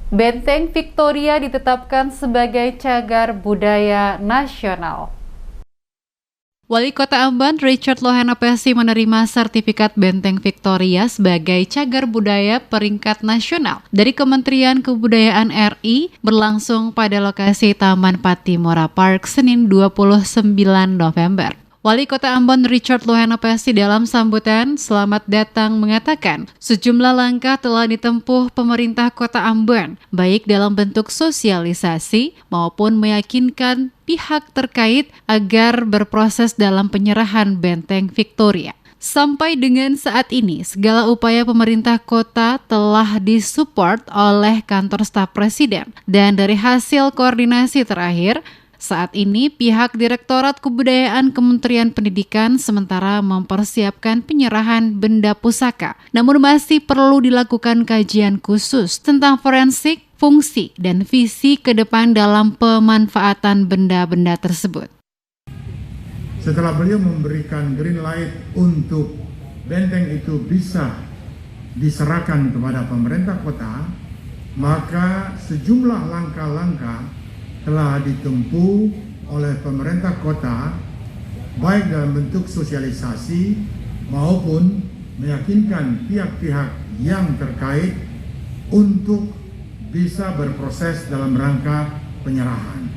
Benteng Victoria ditetapkan sebagai cagar budaya nasional. Wali Kota Ambon Richard Lohenapesi menerima sertifikat Benteng Victoria sebagai cagar budaya peringkat nasional dari Kementerian Kebudayaan RI berlangsung pada lokasi Taman Pattimura Park Senin 29 November. Wali Kota Ambon Richard Lohenapesi dalam sambutan selamat datang mengatakan sejumlah langkah telah ditempuh pemerintah Kota Ambon, baik dalam bentuk sosialisasi maupun meyakinkan pihak terkait agar berproses dalam penyerahan Benteng Victoria. Sampai dengan saat ini, segala upaya pemerintah kota telah disupport oleh kantor staf presiden dan dari hasil koordinasi terakhir, saat ini, pihak Direktorat Kebudayaan Kementerian Pendidikan sementara mempersiapkan penyerahan benda pusaka. Namun masih perlu dilakukan kajian khusus tentang forensik, fungsi, dan visi ke depan dalam pemanfaatan benda-benda tersebut. Setelah beliau memberikan green light untuk benteng itu bisa diserahkan kepada pemerintah kota, maka sejumlah langkah-langkah telah ditempuh oleh pemerintah kota baik dalam bentuk sosialisasi maupun meyakinkan pihak-pihak yang terkait untuk bisa berproses dalam rangka penyerahan.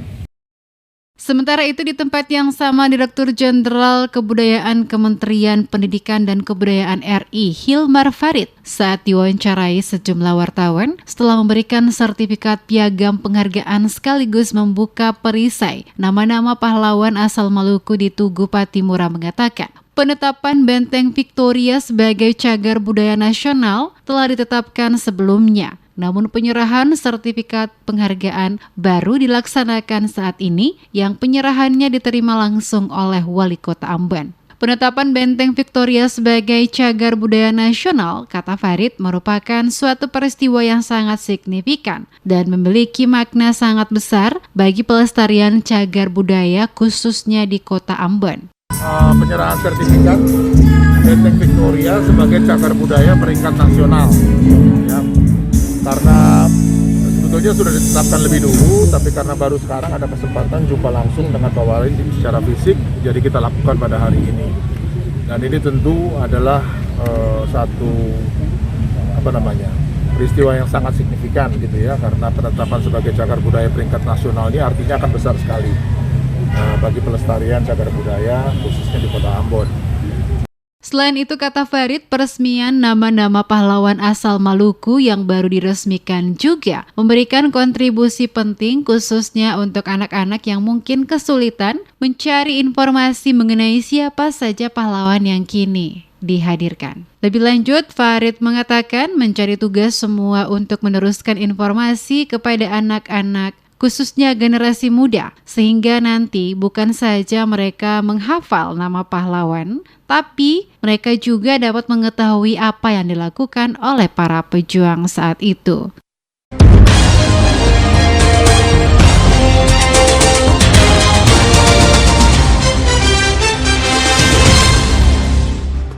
Sementara itu di tempat yang sama Direktur Jenderal Kebudayaan Kementerian Pendidikan dan Kebudayaan RI Hilmar Farid saat diwawancarai sejumlah wartawan setelah memberikan sertifikat piagam penghargaan sekaligus membuka perisai nama-nama pahlawan asal Maluku di Tugu Pattimura mengatakan penetapan Benteng Victoria sebagai cagar budaya nasional telah ditetapkan sebelumnya. Namun penyerahan sertifikat penghargaan baru dilaksanakan saat ini yang penyerahannya diterima langsung oleh Wali Kota Ambon. Penetapan Benteng Victoria sebagai cagar budaya nasional, kata Farid, merupakan suatu peristiwa yang sangat signifikan dan memiliki makna sangat besar bagi pelestarian cagar budaya khususnya di Kota Ambon. Penyerahan sertifikat Benteng Victoria sebagai cagar budaya peringkat nasional. Ya. Karena sebetulnya sudah ditetapkan lebih dulu, tapi karena baru sekarang ada kesempatan jumpa langsung dengan Pak Wali secara fisik, jadi kita lakukan pada hari ini. Dan ini tentu adalah satu peristiwa yang sangat signifikan gitu ya, karena penetapan sebagai cagar budaya peringkat nasional ini artinya akan besar sekali bagi pelestarian cagar budaya khususnya di Kota Ambon. Selain itu, kata Farid, peresmian nama-nama pahlawan asal Maluku yang baru diresmikan juga memberikan kontribusi penting khususnya untuk anak-anak yang mungkin kesulitan mencari informasi mengenai siapa saja pahlawan yang kini dihadirkan. Lebih lanjut, Farid mengatakan mencari tugas semua untuk meneruskan informasi kepada anak-anak khususnya generasi muda, sehingga nanti bukan saja mereka menghafal nama pahlawan, tapi mereka juga dapat mengetahui apa yang dilakukan oleh para pejuang saat itu.